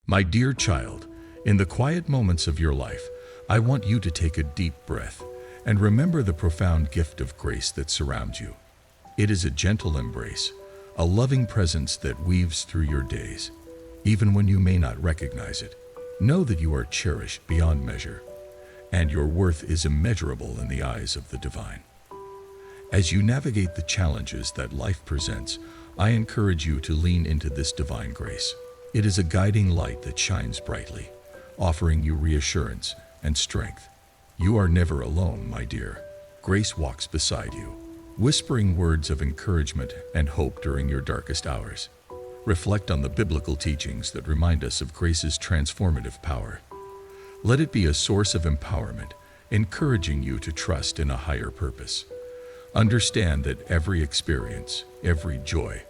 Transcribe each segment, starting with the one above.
My dear child, in the quiet moments of your life, I want you to take a deep breath and remember the profound gift of grace that surrounds you. It is a gentle embrace, a loving presence that weaves through your days. Even when you may not recognize it, know that you are cherished beyond measure, and your worth is immeasurable in the eyes of the divine. As you navigate the challenges that life presents, I encourage you to lean into this divine grace. It is a guiding light that shines brightly, offering you reassurance and strength. You are never alone, my dear. Grace walks beside you, whispering words of encouragement and hope during your darkest hours. Reflect on the biblical teachings that remind us of grace's transformative power. Let it be a source of empowerment, encouraging you to trust in a higher purpose. Understand that every experience, every joy,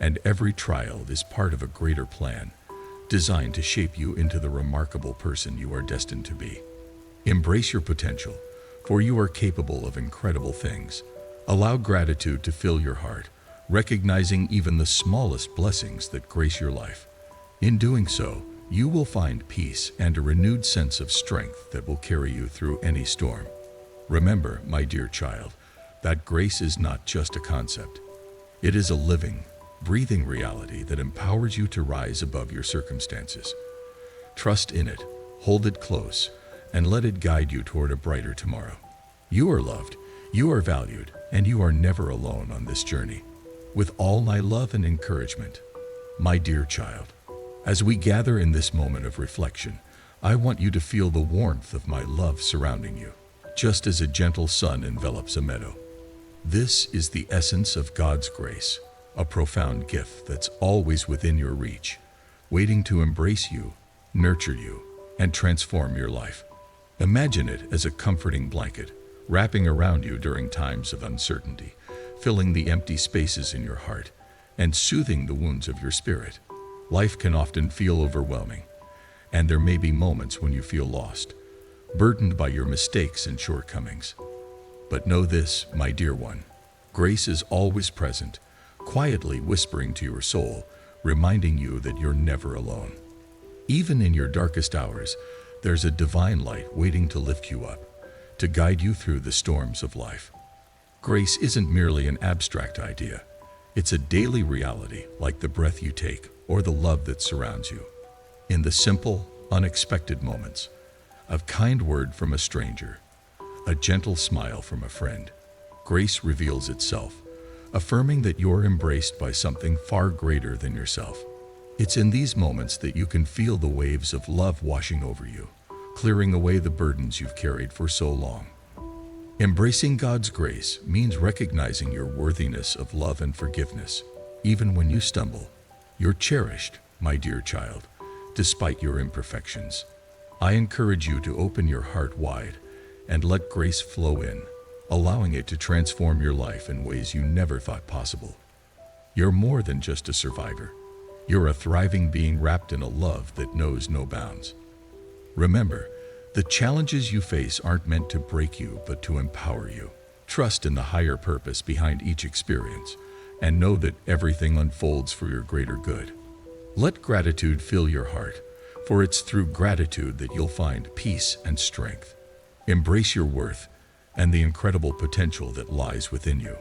and every trial is part of a greater plan, designed to shape you into the remarkable person you are destined to be. Embrace your potential, for you are capable of incredible things. Allow gratitude to fill your heart, recognizing even the smallest blessings that grace your life. In doing so, you will find peace and a renewed sense of strength that will carry you through any storm. Remember, my dear child, that grace is not just a concept. It is a living, breathing reality that empowers you to rise above your circumstances. Trust in it, hold it close, and let it guide you toward a brighter tomorrow. You are loved, you are valued, and you are never alone on this journey. With all my love and encouragement, my dear child, as we gather in this moment of reflection, I want you to feel the warmth of my love surrounding you, just as a gentle sun envelops a meadow. This is the essence of God's grace, a profound gift that's always within your reach, waiting to embrace you, nurture you, and transform your life. Imagine it as a comforting blanket, wrapping around you during times of uncertainty, filling the empty spaces in your heart, and soothing the wounds of your spirit. Life can often feel overwhelming, and there may be moments when you feel lost, burdened by your mistakes and shortcomings. But know this, my dear one, grace is always present, quietly whispering to your soul, reminding you that you're never alone. Even in your darkest hours, there's a divine light waiting to lift you up, to guide you through the storms of life. Grace isn't merely an abstract idea. It's a daily reality, like the breath you take or the love that surrounds you. In the simple, unexpected moments, a kind word from a stranger, a gentle smile from a friend, grace reveals itself, affirming that you're embraced by something far greater than yourself. It's in these moments that you can feel the waves of love washing over you, clearing away the burdens you've carried for so long. Embracing God's grace means recognizing your worthiness of love and forgiveness. Even when you stumble, you're cherished, my dear child, despite your imperfections. I encourage you to open your heart wide and let grace flow in, allowing it to transform your life in ways you never thought possible. You're more than just a survivor. You're a thriving being wrapped in a love that knows no bounds. Remember, the challenges you face aren't meant to break you, but to empower you. Trust in the higher purpose behind each experience, and know that everything unfolds for your greater good. Let gratitude fill your heart, for it's through gratitude that you'll find peace and strength. Embrace your worth and the incredible potential that lies within you.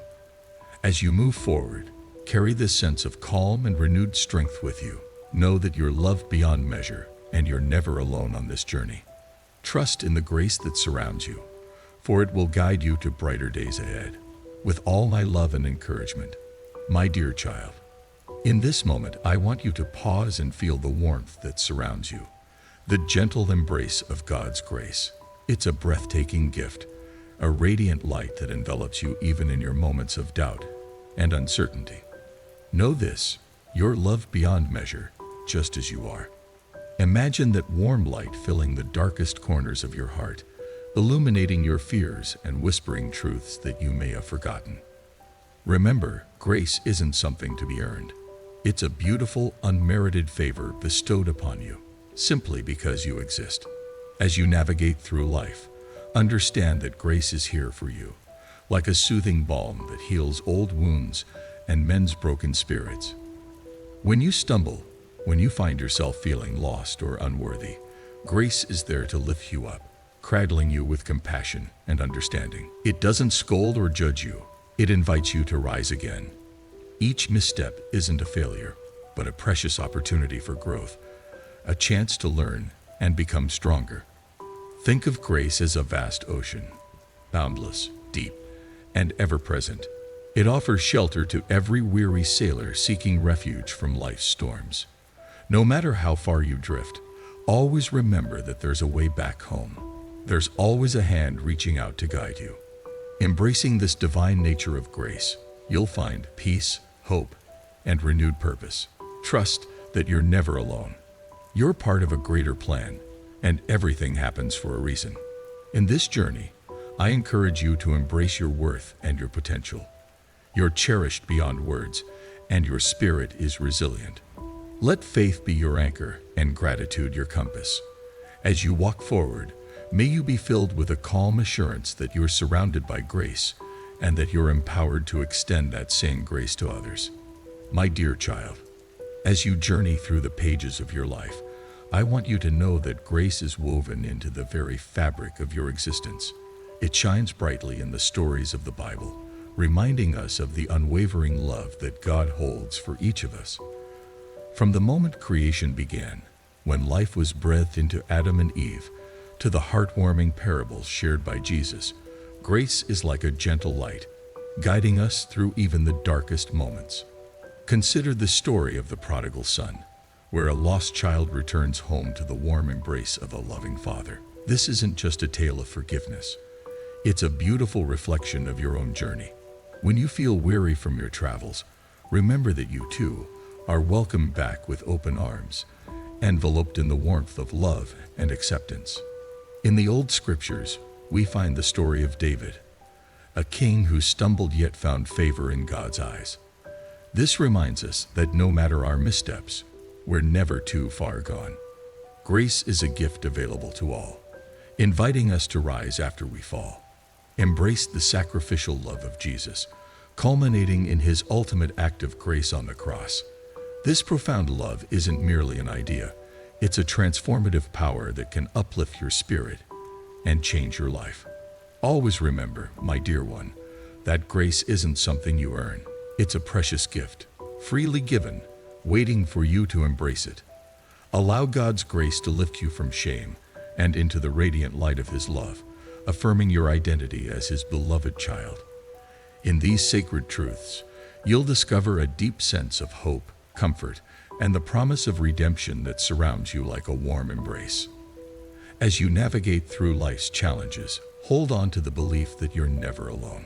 As you move forward, carry this sense of calm and renewed strength with you. Know that you're loved beyond measure, and you're never alone on this journey. Trust in the grace that surrounds you, for it will guide you to brighter days ahead. With all my love and encouragement, my dear child, in this moment I want you to pause and feel the warmth that surrounds you, the gentle embrace of God's grace. It's a breathtaking gift, a radiant light that envelops you even in your moments of doubt and uncertainty. Know this, you're loved beyond measure, just as you are. Imagine that warm light filling the darkest corners of your heart, illuminating your fears and whispering truths that you may have forgotten. Remember, grace isn't something to be earned. It's a beautiful, unmerited favor bestowed upon you, simply because you exist. As you navigate through life, understand that grace is here for you, like a soothing balm that heals old wounds and mends broken spirits. When you stumble, When you find yourself feeling lost or unworthy, grace is there to lift you up, cradling you with compassion and understanding. It doesn't scold or judge you. It invites you to rise again. Each misstep isn't a failure, but a precious opportunity for growth, a chance to learn and become stronger. Think of grace as a vast ocean, boundless, deep, and ever-present. It offers shelter to every weary sailor seeking refuge from life's storms. No matter how far you drift, always remember that there's a way back home. There's always a hand reaching out to guide you. Embracing this divine nature of grace, you'll find peace, hope, and renewed purpose. Trust that you're never alone. You're part of a greater plan, and everything happens for a reason. In this journey, I encourage you to embrace your worth and your potential. You're cherished beyond words, and your spirit is resilient. Let faith be your anchor and gratitude your compass. As you walk forward, may you be filled with a calm assurance that you're surrounded by grace and that you're empowered to extend that same grace to others. My dear child, as you journey through the pages of your life, I want you to know that grace is woven into the very fabric of your existence. It shines brightly in the stories of the Bible, reminding us of the unwavering love that God holds for each of us. From the moment creation began, when life was breathed into Adam and Eve, to the heartwarming parables shared by Jesus, grace is like a gentle light, guiding us through even the darkest moments. Consider the story of the prodigal son, where a lost child returns home to the warm embrace of a loving father. This isn't just a tale of forgiveness. It's a beautiful reflection of your own journey. When you feel weary from your travels, remember that you too are welcomed back with open arms, enveloped in the warmth of love and acceptance. In the old scriptures, we find the story of David, a king who stumbled yet found favor in God's eyes. This reminds us that no matter our missteps, we're never too far gone. Grace is a gift available to all, inviting us to rise after we fall. Embrace the sacrificial love of Jesus, culminating in his ultimate act of grace on the cross. This profound love isn't merely an idea, it's a transformative power that can uplift your spirit and change your life. Always remember, my dear one, that grace isn't something you earn. It's a precious gift, freely given, waiting for you to embrace it. Allow God's grace to lift you from shame and into the radiant light of his love, affirming your identity as his beloved child. In these sacred truths, you'll discover a deep sense of hope, comfort, and the promise of redemption that surrounds you like a warm embrace. As you navigate through life's challenges, hold on to the belief that you're never alone.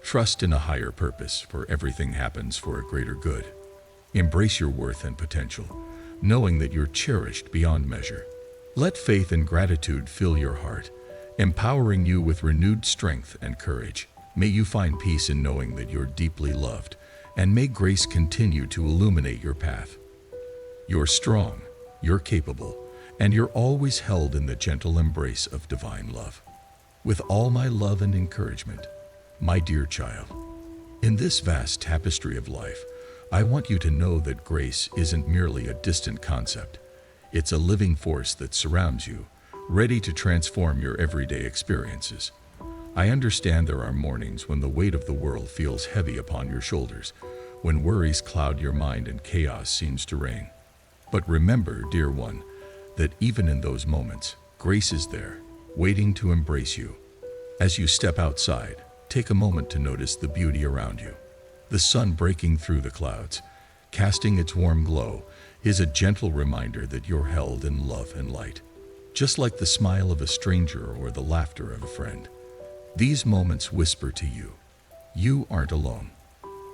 Trust in a higher purpose, for everything happens for a greater good. Embrace your worth and potential, knowing that you're cherished beyond measure. Let faith and gratitude fill your heart, empowering you with renewed strength and courage. May you find peace in knowing that you're deeply loved, and may grace continue to illuminate your path. You're strong, you're capable, and you're always held in the gentle embrace of divine love. With all my love and encouragement, my dear child, in this vast tapestry of life, I want you to know that grace isn't merely a distant concept. It's a living force that surrounds you, ready to transform your everyday experiences. I understand there are mornings when the weight of the world feels heavy upon your shoulders, when worries cloud your mind and chaos seems to reign. But remember, dear one, that even in those moments, grace is there, waiting to embrace you. As you step outside, take a moment to notice the beauty around you. The sun breaking through the clouds, casting its warm glow, is a gentle reminder that you're held in love and light, just like the smile of a stranger or the laughter of a friend. These moments whisper to you, you aren't alone.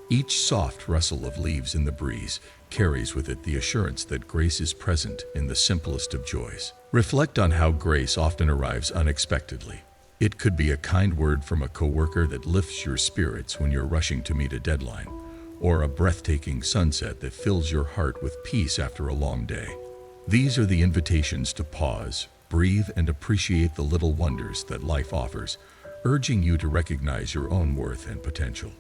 Each soft rustle of leaves in the breeze carries with it the assurance that grace is present in the simplest of joys. Reflect on how grace often arrives unexpectedly. It could be a kind word from a coworker that lifts your spirits when you're rushing to meet a deadline, or a breathtaking sunset that fills your heart with peace after a long day. These are the invitations to pause, breathe, and appreciate the little wonders that life offers, urging you to recognize your own worth and potential.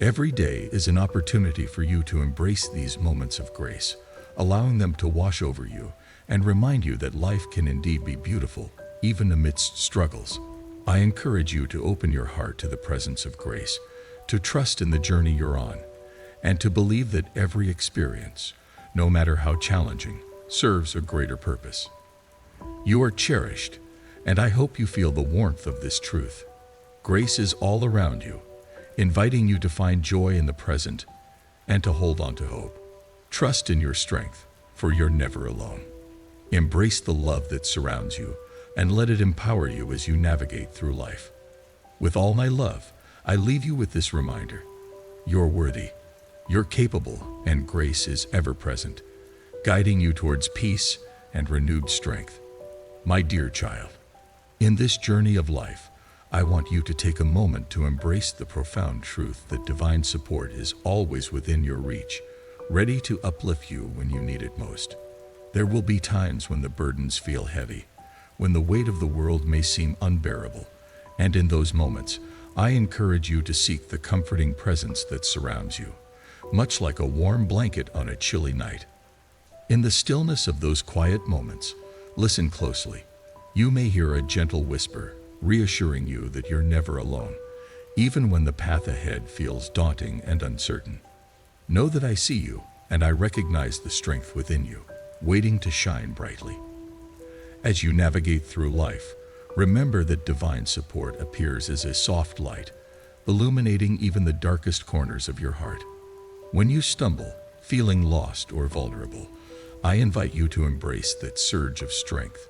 Every day is an opportunity for you to embrace these moments of grace, allowing them to wash over you and remind you that life can indeed be beautiful, even amidst struggles. I encourage you to open your heart to the presence of grace, to trust in the journey you're on, and to believe that every experience, no matter how challenging, serves a greater purpose. You are cherished, and I hope you feel the warmth of this truth. Grace is all around you, inviting you to find joy in the present and to hold on to hope. Trust in your strength, for you're never alone. Embrace the love that surrounds you and let it empower you as you navigate through life. With all my love, I leave you with this reminder. You're worthy, you're capable, and grace is ever present, guiding you towards peace and renewed strength. My dear child, in this journey of life, I want you to take a moment to embrace the profound truth that divine support is always within your reach, ready to uplift you when you need it most. There will be times when the burdens feel heavy, when the weight of the world may seem unbearable, and in those moments, I encourage you to seek the comforting presence that surrounds you, much like a warm blanket on a chilly night. In the stillness of those quiet moments, listen closely. You may hear a gentle whisper, reassuring you that you're never alone, even when the path ahead feels daunting and uncertain. Know that I see you, and I recognize the strength within you, waiting to shine brightly. As you navigate through life, remember that divine support appears as a soft light, illuminating even the darkest corners of your heart. When you stumble, feeling lost or vulnerable, I invite you to embrace that surge of strength,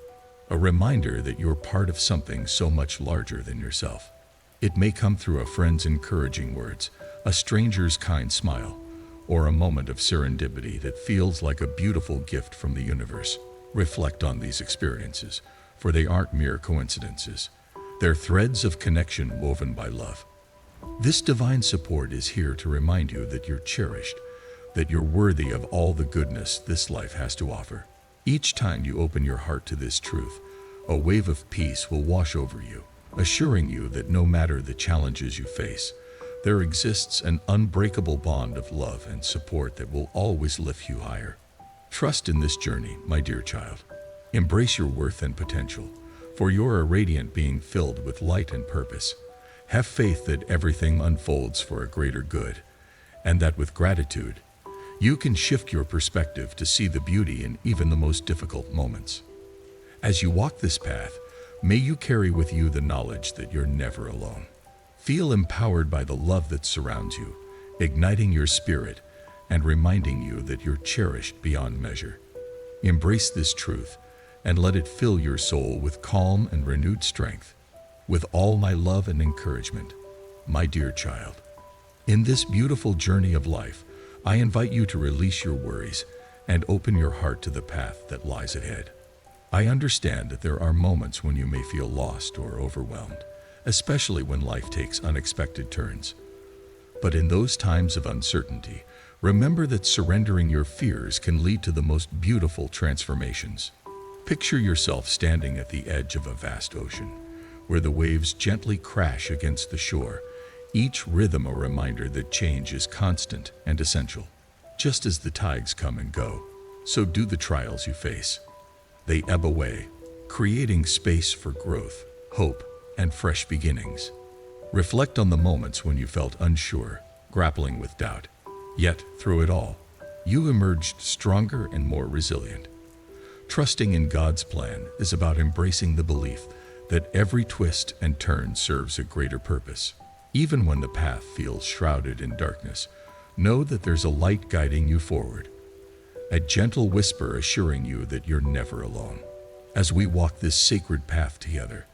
a reminder that you're part of something so much larger than yourself. It may come through a friend's encouraging words, a stranger's kind smile, or a moment of serendipity that feels like a beautiful gift from the universe. Reflect on these experiences, for they aren't mere coincidences. They're threads of connection woven by love. This divine support is here to remind you that you're cherished, that you're worthy of all the goodness this life has to offer. Each time you open your heart to this truth, a wave of peace will wash over you, assuring you that no matter the challenges you face, there exists an unbreakable bond of love and support that will always lift you higher. Trust in this journey, my dear child. Embrace your worth and potential, for you're a radiant being filled with light and purpose. Have faith that everything unfolds for a greater good, and that with gratitude, you can shift your perspective to see the beauty in even the most difficult moments. As you walk this path, may you carry with you the knowledge that you're never alone. Feel empowered by the love that surrounds you, igniting your spirit and reminding you that you're cherished beyond measure. Embrace this truth and let it fill your soul with calm and renewed strength. With all my love and encouragement, my dear child, in this beautiful journey of life, I invite you to release your worries and open your heart to the path that lies ahead. I understand that there are moments when you may feel lost or overwhelmed, especially when life takes unexpected turns. But in those times of uncertainty, remember that surrendering your fears can lead to the most beautiful transformations. Picture yourself standing at the edge of a vast ocean, where the waves gently crash against the shore, each rhythm a reminder that change is constant and essential. Just as the tides come and go, so do the trials you face. They ebb away, creating space for growth, hope, and fresh beginnings. Reflect on the moments when you felt unsure, grappling with doubt. Yet, through it all, you emerged stronger and more resilient. Trusting in God's plan is about embracing the belief that every twist and turn serves a greater purpose. Even when the path feels shrouded in darkness, know that there's a light guiding you forward, a gentle whisper assuring you that you're never alone. As we walk this sacred path together,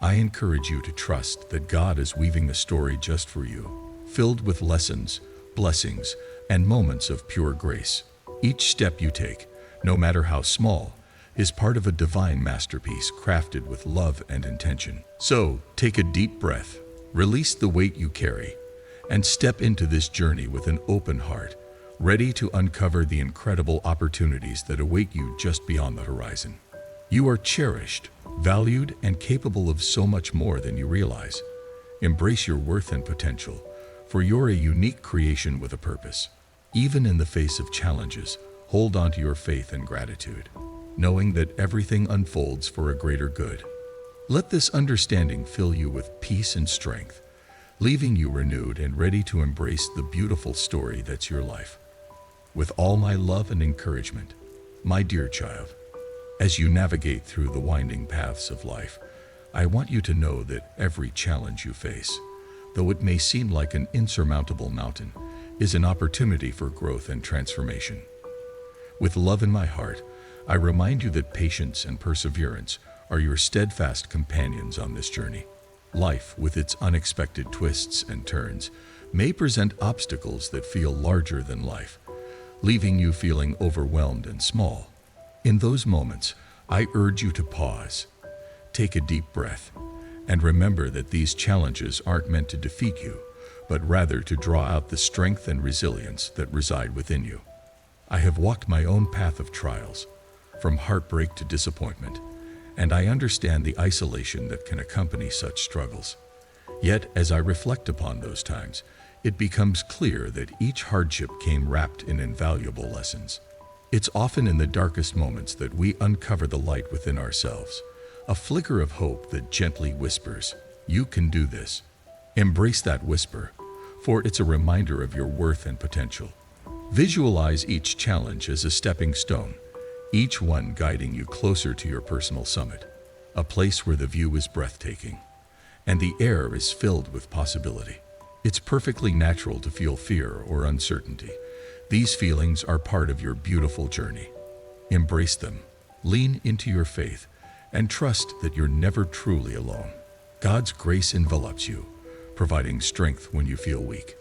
I encourage you to trust that God is weaving a story just for you, filled with lessons, blessings, and moments of pure grace. Each step you take, no matter how small, is part of a divine masterpiece crafted with love and intention. So, take a deep breath, release the weight you carry, and step into this journey with an open heart, ready to uncover the incredible opportunities that await you just beyond the horizon. You are cherished, valued, and capable of so much more than you realize. Embrace your worth and potential, for you're a unique creation with a purpose. Even in the face of challenges, hold on to your faith and gratitude, knowing that everything unfolds for a greater good. Let this understanding fill you with peace and strength, leaving you renewed and ready to embrace the beautiful story that's your life. With all my love and encouragement, my dear child, as you navigate through the winding paths of life, I want you to know that every challenge you face, though it may seem like an insurmountable mountain, is an opportunity for growth and transformation. With love in my heart, I remind you that patience and perseverance are your steadfast companions on this journey. Life, with its unexpected twists and turns, may present obstacles that feel larger than life, leaving you feeling overwhelmed and small. In those moments, I urge you to pause, take a deep breath, and remember that these challenges aren't meant to defeat you, but rather to draw out the strength and resilience that reside within you. I have walked my own path of trials, from heartbreak to disappointment, and I understand the isolation that can accompany such struggles. Yet, as I reflect upon those times, it becomes clear that each hardship came wrapped in invaluable lessons. It's often in the darkest moments that we uncover the light within ourselves, a flicker of hope that gently whispers, "You can do this." Embrace that whisper, for it's a reminder of your worth and potential. Visualize each challenge as a stepping stone, each one guiding you closer to your personal summit, a place where the view is breathtaking, and the air is filled with possibility. It's perfectly natural to feel fear or uncertainty. These feelings are part of your beautiful journey. Embrace them, lean into your faith, and trust that you're never truly alone. God's grace envelops you, providing strength when you feel weak.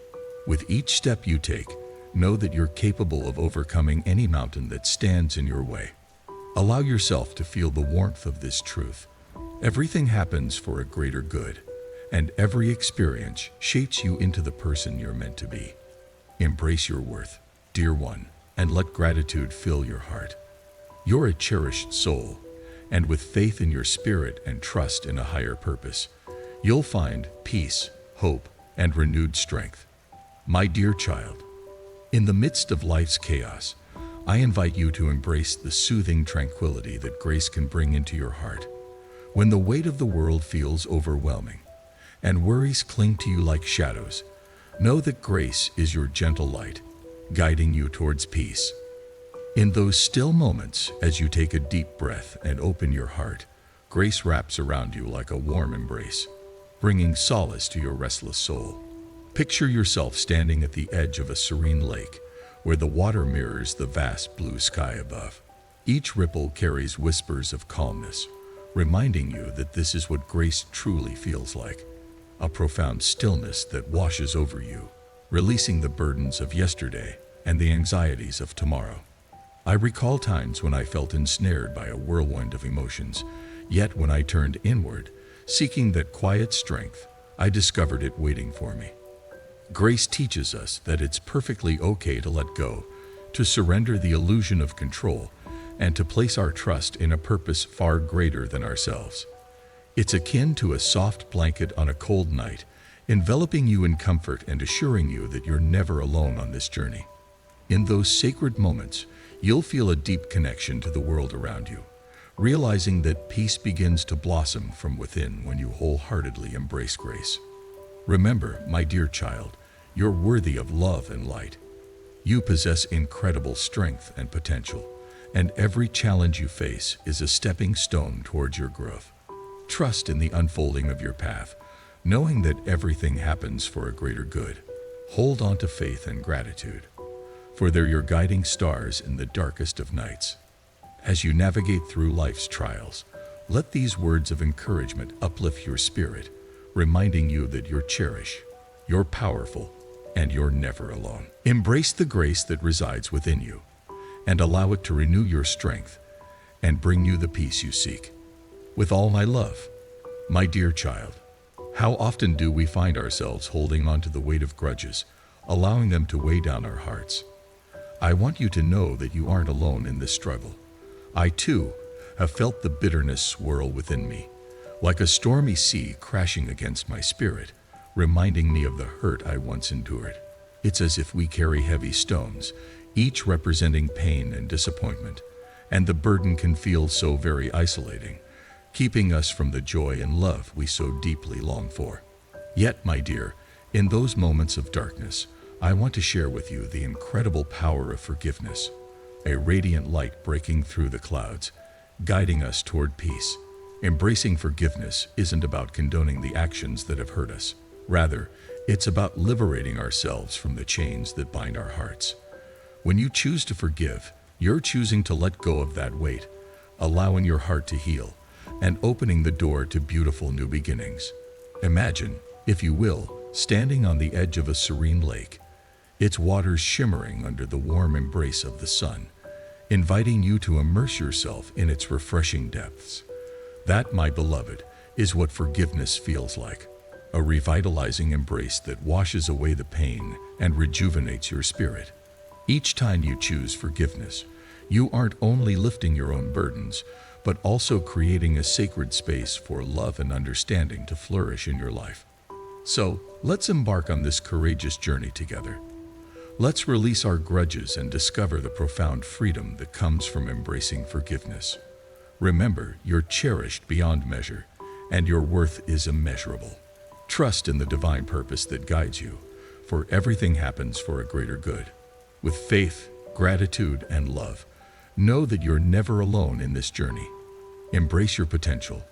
With each step you take, know that you're capable of overcoming any mountain that stands in your way. Allow yourself to feel the warmth of this truth. Everything happens for a greater good, and every experience shapes you into the person you're meant to be. Embrace your worth, dear one, and let gratitude fill your heart. You're a cherished soul, and with faith in your spirit and trust in a higher purpose, you'll find peace, hope, and renewed strength. My dear child, in the midst of life's chaos, I invite you to embrace the soothing tranquility that grace can bring into your heart. When the weight of the world feels overwhelming, and worries cling to you like shadows, know that grace is your gentle light, guiding you towards peace. In those still moments, as you take a deep breath and open your heart, grace wraps around you like a warm embrace, bringing solace to your restless soul. Picture yourself standing at the edge of a serene lake, where the water mirrors the vast blue sky above. Each ripple carries whispers of calmness, reminding you that this is what grace truly feels like, a profound stillness that washes over you, releasing the burdens of yesterday and the anxieties of tomorrow. I recall times when I felt ensnared by a whirlwind of emotions, yet when I turned inward, seeking that quiet strength, I discovered it waiting for me. Grace teaches us that it's perfectly okay to let go, to surrender the illusion of control, and to place our trust in a purpose far greater than ourselves. It's akin to a soft blanket on a cold night, enveloping you in comfort and assuring you that you're never alone on this journey. In those sacred moments, you'll feel a deep connection to the world around you, realizing that peace begins to blossom from within when you wholeheartedly embrace grace. Remember, my dear child, you're worthy of love and light. You possess incredible strength and potential, and every challenge you face is a stepping stone towards your growth. Trust in the unfolding of your path, knowing that everything happens for a greater good. Hold on to faith and gratitude, for they're your guiding stars in the darkest of nights. As you navigate through life's trials, let these words of encouragement uplift your spirit, reminding you that you're cherished, you're powerful, and you're never alone. Embrace the grace that resides within you, and allow it to renew your strength and bring you the peace you seek. With all my love, my dear child, how often do we find ourselves holding on to the weight of grudges, allowing them to weigh down our hearts? I want you to know that you aren't alone in this struggle. I, too, have felt the bitterness swirl within me, like a stormy sea crashing against my spirit, reminding me of the hurt I once endured. It's as if we carry heavy stones, each representing pain and disappointment, and the burden can feel so very isolating, keeping us from the joy and love we so deeply long for. Yet, my dear, in those moments of darkness, I want to share with you the incredible power of forgiveness, a radiant light breaking through the clouds, guiding us toward peace. Embracing forgiveness isn't about condoning the actions that have hurt us. Rather, it's about liberating ourselves from the chains that bind our hearts. When you choose to forgive, you're choosing to let go of that weight, allowing your heart to heal, and opening the door to beautiful new beginnings. Imagine, if you will, standing on the edge of a serene lake, its waters shimmering under the warm embrace of the sun, inviting you to immerse yourself in its refreshing depths. That, my beloved, is what forgiveness feels like, a revitalizing embrace that washes away the pain and rejuvenates your spirit. Each time you choose forgiveness, you aren't only lifting your own burdens, but also creating a sacred space for love and understanding to flourish in your life. So, let's embark on this courageous journey together. Let's release our grudges and discover the profound freedom that comes from embracing forgiveness. Remember, you're cherished beyond measure, and your worth is immeasurable. Trust in the divine purpose that guides you, for everything happens for a greater good. With faith, gratitude, and love, know that you're never alone in this journey. Embrace your potential,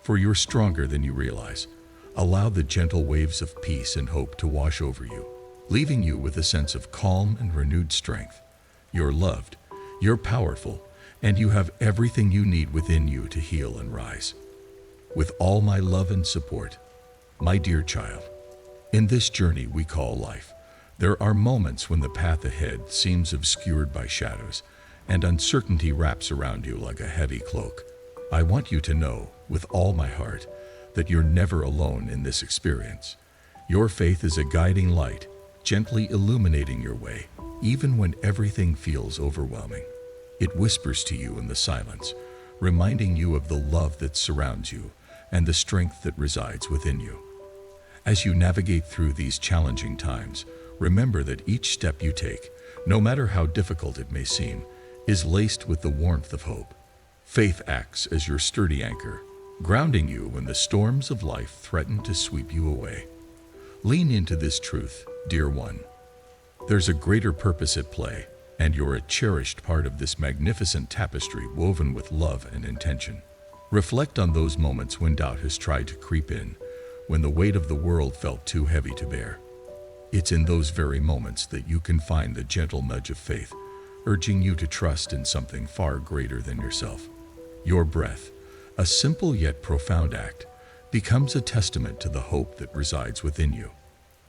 for you're stronger than you realize. Allow the gentle waves of peace and hope to wash over you, leaving you with a sense of calm and renewed strength. You're loved, you're powerful, and you have everything you need within you to heal and rise. With all my love and support, my dear child, in this journey we call life, there are moments when the path ahead seems obscured by shadows, and uncertainty wraps around you like a heavy cloak. I want you to know, with all my heart, that you're never alone in this experience. Your faith is a guiding light, gently illuminating your way, even when everything feels overwhelming. It whispers to you in the silence, reminding you of the love that surrounds you and the strength that resides within you. As you navigate through these challenging times, remember that each step you take, no matter how difficult it may seem, is laced with the warmth of hope. Faith acts as your sturdy anchor, grounding you when the storms of life threaten to sweep you away. Lean into this truth, dear one. There's a greater purpose at play, and you're a cherished part of this magnificent tapestry woven with love and intention. Reflect on those moments when doubt has tried to creep in, when the weight of the world felt too heavy to bear. It's in those very moments that you can find the gentle nudge of faith, urging you to trust in something far greater than yourself. Your breath, a simple yet profound act, becomes a testament to the hope that resides within you.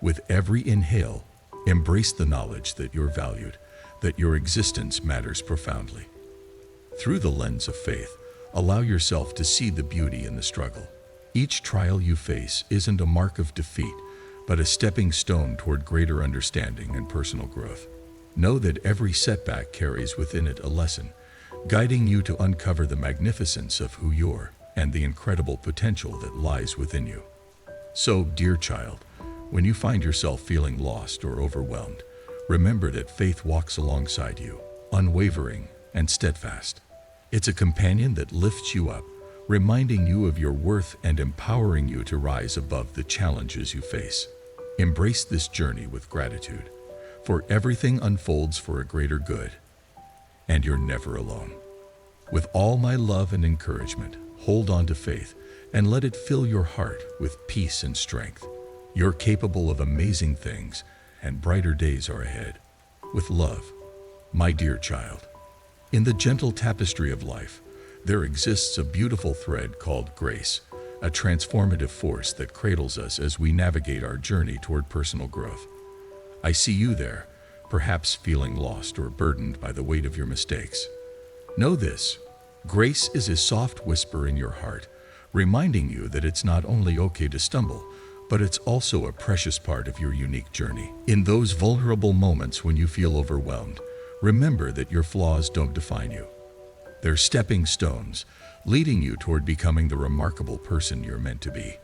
With every inhale, embrace the knowledge that you're valued, that your existence matters profoundly. Through the lens of faith, allow yourself to see the beauty in the struggle. Each trial you face isn't a mark of defeat, but a stepping stone toward greater understanding and personal growth. Know that every setback carries within it a lesson, guiding you to uncover the magnificence of who you are and the incredible potential that lies within you. So, dear child, when you find yourself feeling lost or overwhelmed, remember that faith walks alongside you, unwavering and steadfast. It's a companion that lifts you up, reminding you of your worth and empowering you to rise above the challenges you face. Embrace this journey with gratitude, for everything unfolds for a greater good, and you're never alone. With all my love and encouragement, hold on to faith and let it fill your heart with peace and strength. You're capable of amazing things, and brighter days are ahead. With love, my dear child. In the gentle tapestry of life, there exists a beautiful thread called grace, a transformative force that cradles us as we navigate our journey toward personal growth. I see you there, perhaps feeling lost or burdened by the weight of your mistakes. Know this: grace is a soft whisper in your heart, reminding you that it's not only okay to stumble, but it's also a precious part of your unique journey. In those vulnerable moments when you feel overwhelmed, remember that your flaws don't define you. They're stepping stones, leading you toward becoming the remarkable person you're meant to be.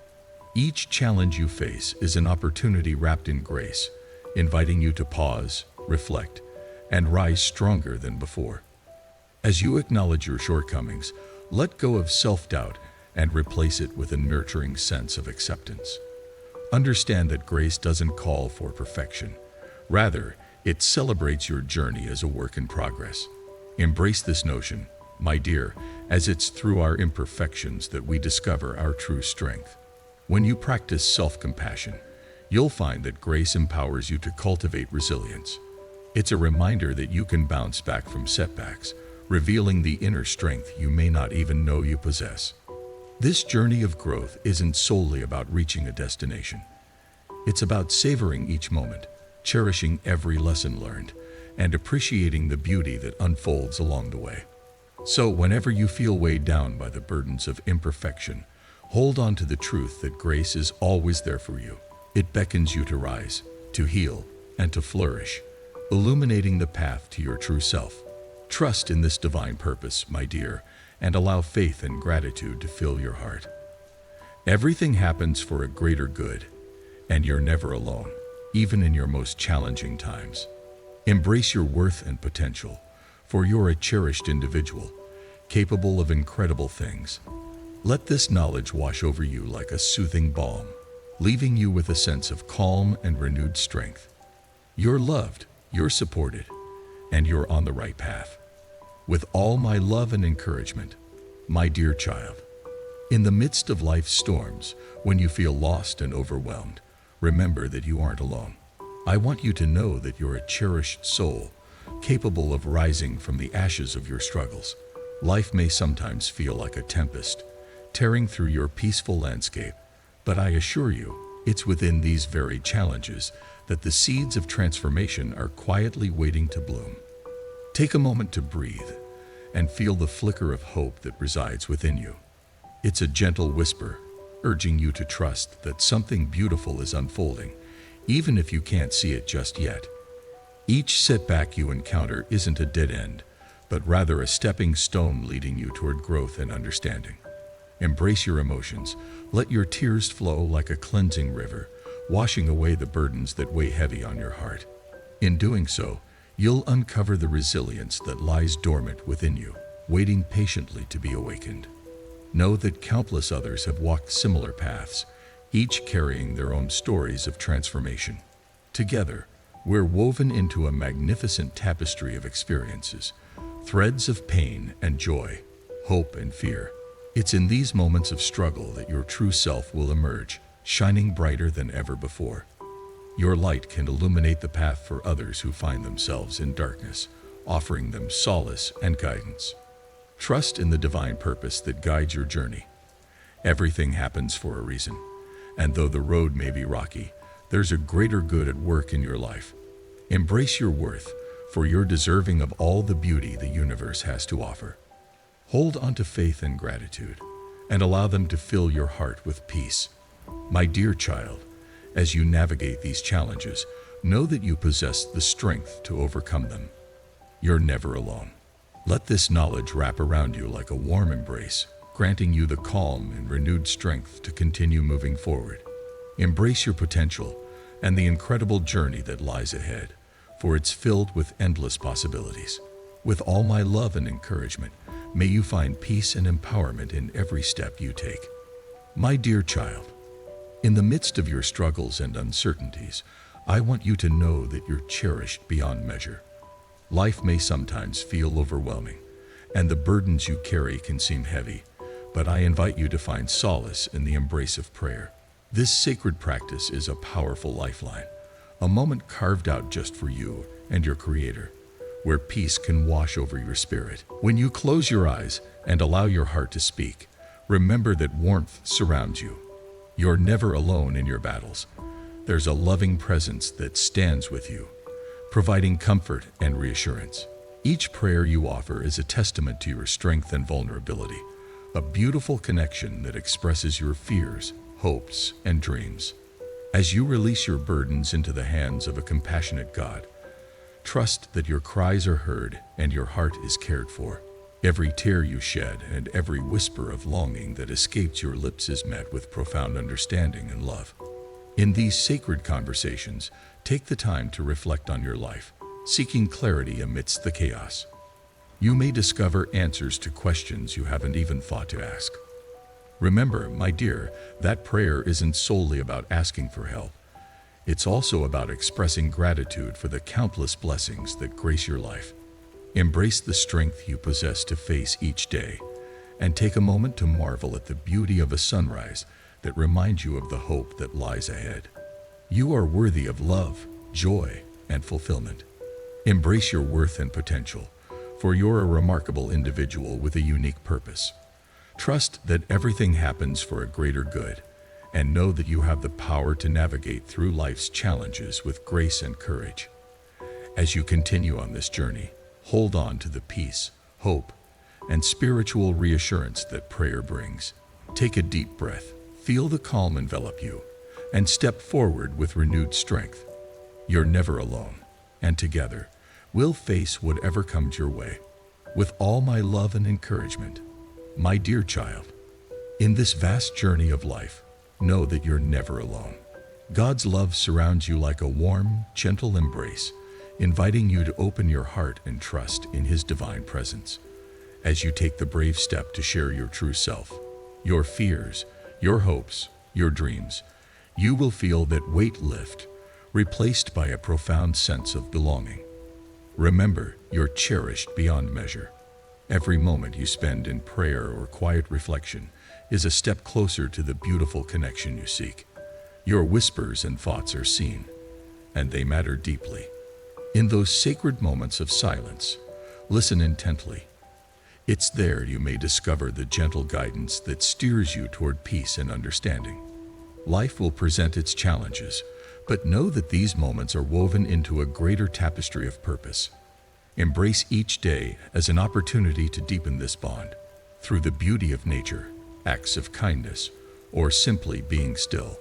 Each challenge you face is an opportunity wrapped in grace, inviting you to pause, reflect, and rise stronger than before. As you acknowledge your shortcomings, let go of self-doubt and replace it with a nurturing sense of acceptance. Understand that grace doesn't call for perfection. Rather, it celebrates your journey as a work in progress. Embrace this notion, my dear, as it's through our imperfections that we discover our true strength. When you practice self-compassion, you'll find that grace empowers you to cultivate resilience. It's a reminder that you can bounce back from setbacks, revealing the inner strength you may not even know you possess. This journey of growth isn't solely about reaching a destination. It's about savoring each moment, cherishing every lesson learned, and appreciating the beauty that unfolds along the way. So, whenever you feel weighed down by the burdens of imperfection, hold on to the truth that grace is always there for you. It beckons you to rise, to heal, and to flourish, illuminating the path to your true self. Trust in this divine purpose, my dear, and allow faith and gratitude to fill your heart. Everything happens for a greater good, and you're never alone, even in your most challenging times. Embrace your worth and potential, for you're a cherished individual, capable of incredible things. Let this knowledge wash over you like a soothing balm, leaving you with a sense of calm and renewed strength. You're loved, you're supported, and you're on the right path. With all my love and encouragement, my dear child. In the midst of life's storms, when you feel lost and overwhelmed, remember that you aren't alone. I want you to know that you're a cherished soul, capable of rising from the ashes of your struggles. Life may sometimes feel like a tempest, tearing through your peaceful landscape, but I assure you, it's within these very challenges that the seeds of transformation are quietly waiting to bloom. Take a moment to breathe and feel the flicker of hope that resides within you. It's a gentle whisper, urging you to trust that something beautiful is unfolding, even if you can't see it just yet. Each setback you encounter isn't a dead end, but rather a stepping stone leading you toward growth and understanding. Embrace your emotions. Let your tears flow like a cleansing river, washing away the burdens that weigh heavy on your heart. In doing so, you'll uncover the resilience that lies dormant within you, waiting patiently to be awakened. Know that countless others have walked similar paths, each carrying their own stories of transformation. Together, we're woven into a magnificent tapestry of experiences, threads of pain and joy, hope and fear. It's in these moments of struggle that your true self will emerge, shining brighter than ever before. Your light can illuminate the path for others who find themselves in darkness, offering them solace and guidance. Trust in the divine purpose that guides your journey. Everything happens for a reason, and though the road may be rocky, there's a greater good at work in your life. Embrace your worth, for you're deserving of all the beauty the universe has to offer. Hold on to faith and gratitude, and allow them to fill your heart with peace. My dear child, as you navigate these challenges, know that you possess the strength to overcome them. You're never alone. Let this knowledge wrap around you like a warm embrace, granting you the calm and renewed strength to continue moving forward. Embrace your potential and the incredible journey that lies ahead, for it's filled with endless possibilities. With all my love and encouragement, may you find peace and empowerment in every step you take. My dear child, in the midst of your struggles and uncertainties, I want you to know that you're cherished beyond measure. Life may sometimes feel overwhelming, and the burdens you carry can seem heavy, but I invite you to find solace in the embrace of prayer. This sacred practice is a powerful lifeline, a moment carved out just for you and your Creator, where peace can wash over your spirit. When you close your eyes and allow your heart to speak, remember that warmth surrounds you. You're never alone in your battles. There's a loving presence that stands with you, providing comfort and reassurance. Each prayer you offer is a testament to your strength and vulnerability, a beautiful connection that expresses your fears, hopes, and dreams. As you release your burdens into the hands of a compassionate God, trust that your cries are heard and your heart is cared for. Every tear you shed and every whisper of longing that escapes your lips is met with profound understanding and love. In these sacred conversations, take the time to reflect on your life. seeking clarity amidst the chaos. You may discover answers to questions you haven't even thought to ask. Remember, my dear, that prayer isn't solely about asking for help. It's also about expressing gratitude for the countless blessings that grace your life. Embrace the strength you possess to face each day, and take a moment to marvel at the beauty of a sunrise that reminds you of the hope that lies ahead. You are worthy of love, joy, and fulfillment. Embrace your worth and potential, for you're a remarkable individual with a unique purpose. Trust that everything happens for a greater good, and know that you have the power to navigate through life's challenges with grace and courage. As you continue on this journey, hold on to the peace, hope, and spiritual reassurance that prayer brings. Take a deep breath, feel the calm envelop you, and step forward with renewed strength. You're never alone, and together, we'll face whatever comes your way. With all my love and encouragement, my dear child, in this vast journey of life, know that you're never alone. God's love surrounds you like a warm, gentle embrace, inviting you to open your heart and trust in His divine presence. As you take the brave step to share your true self, your fears, your hopes, your dreams, you will feel that weight lift, replaced by a profound sense of belonging. Remember, you're cherished beyond measure. Every moment you spend in prayer or quiet reflection is a step closer to the beautiful connection you seek. Your whispers and thoughts are seen, and they matter deeply. In those sacred moments of silence, listen intently. It's there you may discover the gentle guidance that steers you toward peace and understanding. Life will present its challenges, but know that these moments are woven into a greater tapestry of purpose. Embrace each day as an opportunity to deepen this bond through the beauty of nature, acts of kindness, or simply being still.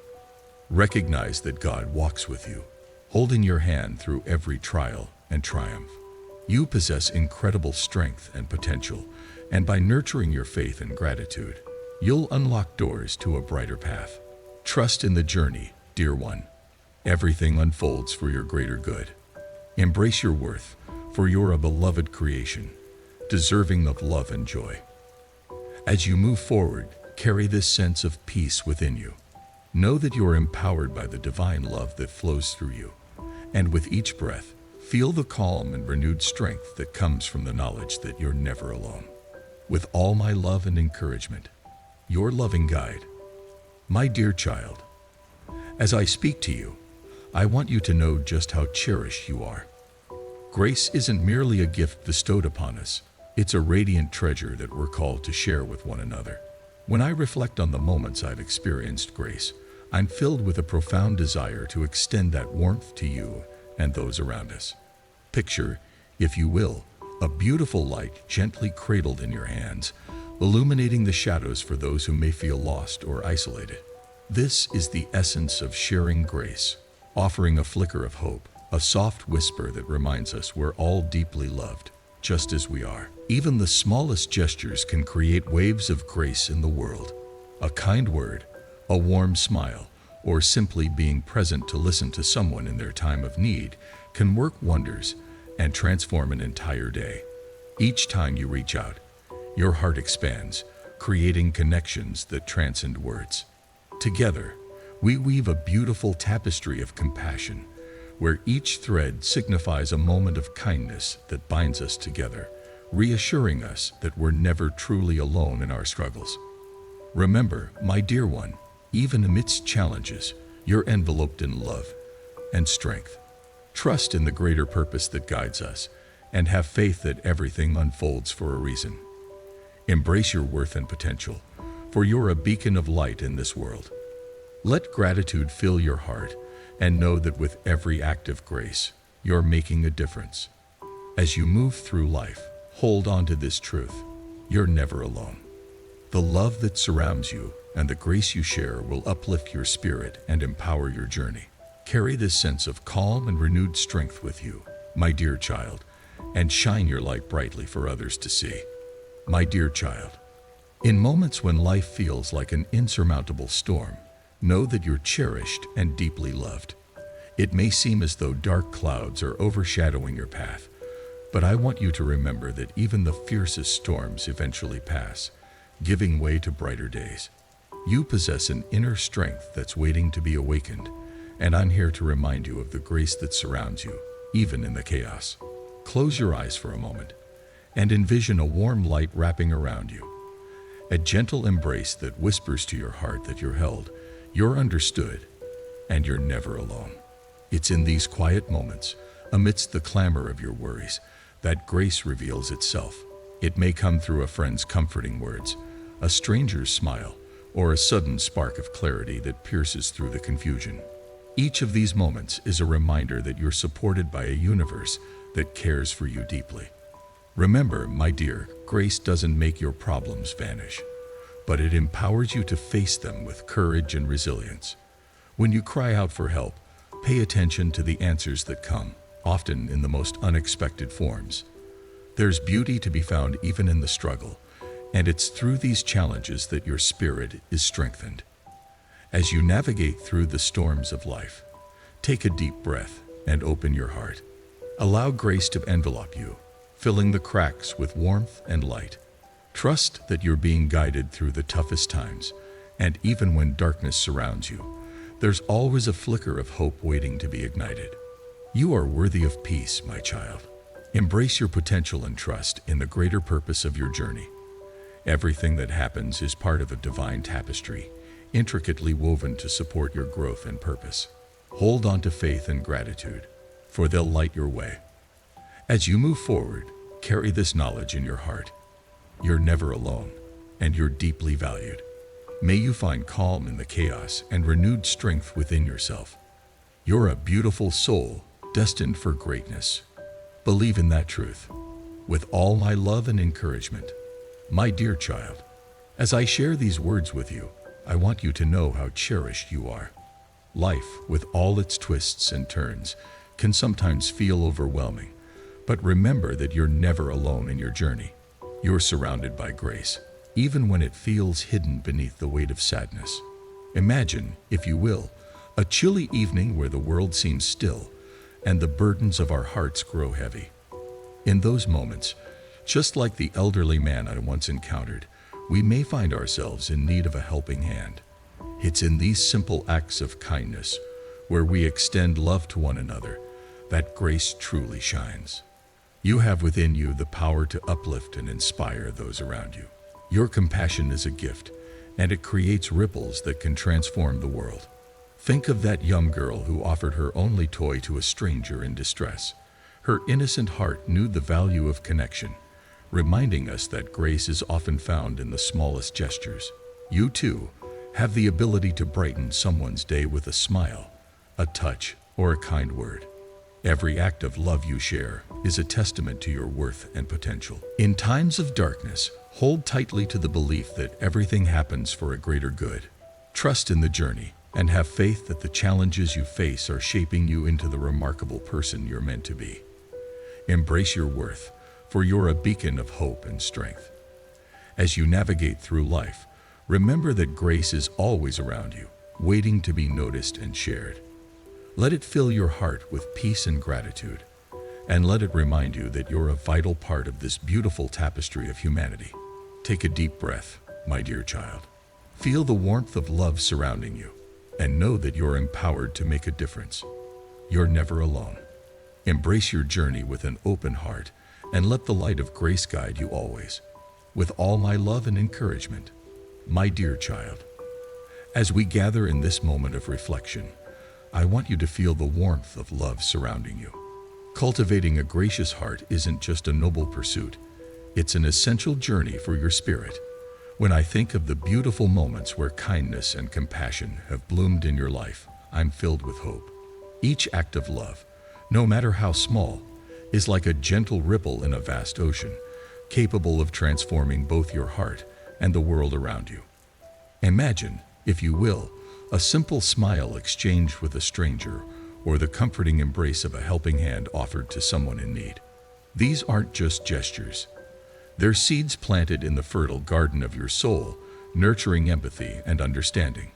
Recognize that God walks with you, holding your hand through every trial and triumph. You possess incredible strength and potential, and by nurturing your faith and gratitude, you'll unlock doors to a brighter path. Trust in the journey, dear one. Everything unfolds for your greater good. Embrace your worth, for you're a beloved creation, deserving of love and joy. As you move forward, carry this sense of peace within you. Know that you are empowered by the divine love that flows through you, and with each breath, feel the calm and renewed strength that comes from the knowledge that you're never alone. With all my love and encouragement, your loving guide. My dear child, as I speak to you, I want you to know just how cherished you are. Grace isn't merely a gift bestowed upon us, it's a radiant treasure that we're called to share with one another. When I reflect on the moments I've experienced grace, I'm filled with a profound desire to extend that warmth to you and those around us. Picture, if you will, a beautiful light gently cradled in your hands, illuminating the shadows for those who may feel lost or isolated. This is the essence of sharing grace, offering a flicker of hope, a soft whisper that reminds us we're all deeply loved, just as we are. Even the smallest gestures can create waves of grace in the world. A kind word, a warm smile, or simply being present to listen to someone in their time of need can work wonders and transform an entire day. Each time you reach out, your heart expands, creating connections that transcend words. Together, we weave a beautiful tapestry of compassion, where each thread signifies a moment of kindness that binds us together, reassuring us that we're never truly alone in our struggles. Remember, my dear one, even amidst challenges, you're enveloped in love and strength. Trust in the greater purpose that guides us, and have faith that everything unfolds for a reason. Embrace your worth and potential, for you're a beacon of light in this world. Let gratitude fill your heart, and know that with every act of grace, you're making a difference. As you move through life, hold on to this truth: you're never alone. The love that surrounds you and the grace you share will uplift your spirit and empower your journey. Carry this sense of calm and renewed strength with you, my dear child, and shine your light brightly for others to see. My dear child, in moments when life feels like an insurmountable storm, know that you're cherished and deeply loved. It may seem as though dark clouds are overshadowing your path, but I want you to remember that even the fiercest storms eventually pass, giving way to brighter days. You possess an inner strength that's waiting to be awakened, and I'm here to remind you of the grace that surrounds you, even in the chaos. Close your eyes for a moment and envision a warm light wrapping around you, a gentle embrace that whispers to your heart that you're held, you're understood, and you're never alone. It's in these quiet moments, amidst the clamor of your worries, that grace reveals itself. It may come through a friend's comforting words, a stranger's smile, or a sudden spark of clarity that pierces through the confusion. Each of these moments is a reminder that you're supported by a universe that cares for you deeply. Remember, my dear, grace doesn't make your problems vanish, but it empowers you to face them with courage and resilience. When you cry out for help, pay attention to the answers that come, often in the most unexpected forms. There's beauty to be found even in the struggle, and it's through these challenges that your spirit is strengthened. As you navigate through the storms of life, take a deep breath and open your heart. Allow grace to envelop you, filling the cracks with warmth and light. Trust that you're being guided through the toughest times, and even when darkness surrounds you, there's always a flicker of hope waiting to be ignited. You are worthy of peace, my child. Embrace your potential and trust in the greater purpose of your journey. Everything that happens is part of a divine tapestry, intricately woven to support your growth and purpose. Hold on to faith and gratitude, for they'll light your way. As you move forward, carry this knowledge in your heart. You're never alone, and you're deeply valued. May you find calm in the chaos and renewed strength within yourself. You're a beautiful soul, destined for greatness. Believe in that truth. With all my love and encouragement, my dear child, as I share these words with you, I want you to know how cherished you are. Life, with all its twists and turns, can sometimes feel overwhelming, but remember that you're never alone in your journey. You're surrounded by grace, even when it feels hidden beneath the weight of sadness. Imagine, if you will, a chilly evening where the world seems still and the burdens of our hearts grow heavy. In those moments, just like the elderly man I once encountered, we may find ourselves in need of a helping hand. It's in these simple acts of kindness, where we extend love to one another, that grace truly shines. You have within you the power to uplift and inspire those around you. Your compassion is a gift, and it creates ripples that can transform the world. Think of that young girl who offered her only toy to a stranger in distress. Her innocent heart knew the value of connection, reminding us that grace is often found in the smallest gestures. You too have the ability to brighten someone's day with a smile, a touch, or a kind word. Every act of love you share is a testament to your worth and potential. In times of darkness, hold tightly to the belief that everything happens for a greater good. Trust in the journey and have faith that the challenges you face are shaping you into the remarkable person you're meant to be. Embrace your worth, for you're a beacon of hope and strength. As you navigate through life, remember that grace is always around you, waiting to be noticed and shared. Let it fill your heart with peace and gratitude, and let it remind you that you're a vital part of this beautiful tapestry of humanity. Take a deep breath, my dear child. Feel the warmth of love surrounding you, and know that you're empowered to make a difference. You're never alone. Embrace your journey with an open heart, and let the light of grace guide you always. With all my love and encouragement, my dear child. As we gather in this moment of reflection, I want you to feel the warmth of love surrounding you. Cultivating a gracious heart isn't just a noble pursuit, it's an essential journey for your spirit. When I think of the beautiful moments where kindness and compassion have bloomed in your life, I'm filled with hope. Each act of love, no matter how small, is like a gentle ripple in a vast ocean, capable of transforming both your heart and the world around you. Imagine, if you will, a simple smile exchanged with a stranger, or the comforting embrace of a helping hand offered to someone in need. These aren't just gestures. They're seeds planted in the fertile garden of your soul, nurturing empathy and understanding.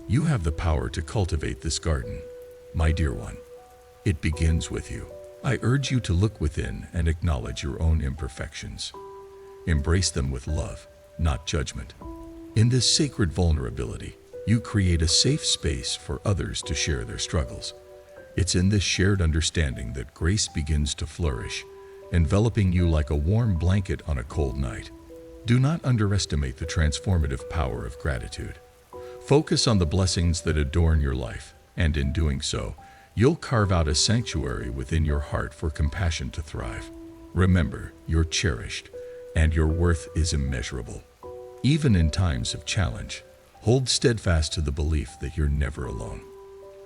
You have the power to cultivate this garden. my dear one. It begins with you. I urge you to look within and acknowledge your own imperfections. Embrace them with love, not judgment. In this sacred vulnerability, you create a safe space for others to share their struggles. It's in this shared understanding that grace begins to flourish, enveloping you like a warm blanket on a cold night. Do not underestimate the transformative power of gratitude. Focus on the blessings that adorn your life, and in doing so, you'll carve out a sanctuary within your heart for compassion to thrive. Remember, you're cherished, and your worth is immeasurable. Even in times of challenge, hold steadfast to the belief that you're never alone.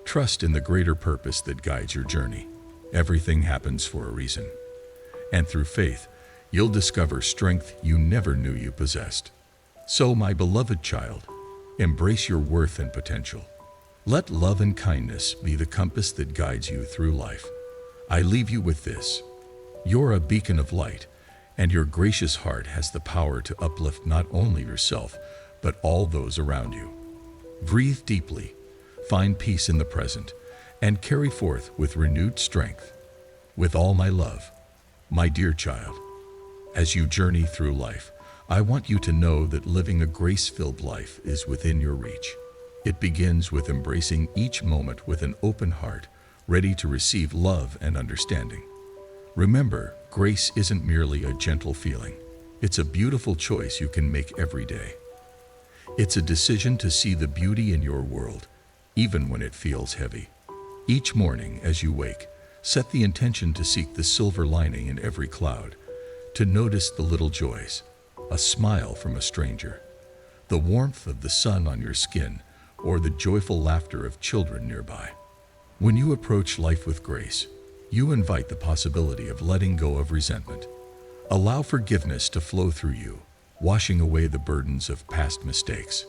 Trust in the greater purpose that guides your journey. Everything happens for a reason. And through faith, you'll discover strength you never knew you possessed. So, my beloved child, embrace your worth and potential. Let love and kindness be the compass that guides you through life. I leave you with this. You're a beacon of light, and your gracious heart has the power to uplift not only yourself, but all those around you. Breathe deeply, find peace in the present, and carry forth with renewed strength. With all my love, my dear child, as you journey through life, I want you to know that living a grace-filled life is within your reach. It begins with embracing each moment with an open heart, ready to receive love and understanding. Remember, grace isn't merely a gentle feeling. It's a beautiful choice you can make every day. It's a decision to see the beauty in your world, even when it feels heavy. Each morning as you wake, set the intention to seek the silver lining in every cloud, to notice the little joys, a smile from a stranger, the warmth of the sun on your skin, or the joyful laughter of children nearby. When you approach life with grace, you invite the possibility of letting go of resentment. Allow forgiveness to flow through you, washing away the burdens of past mistakes.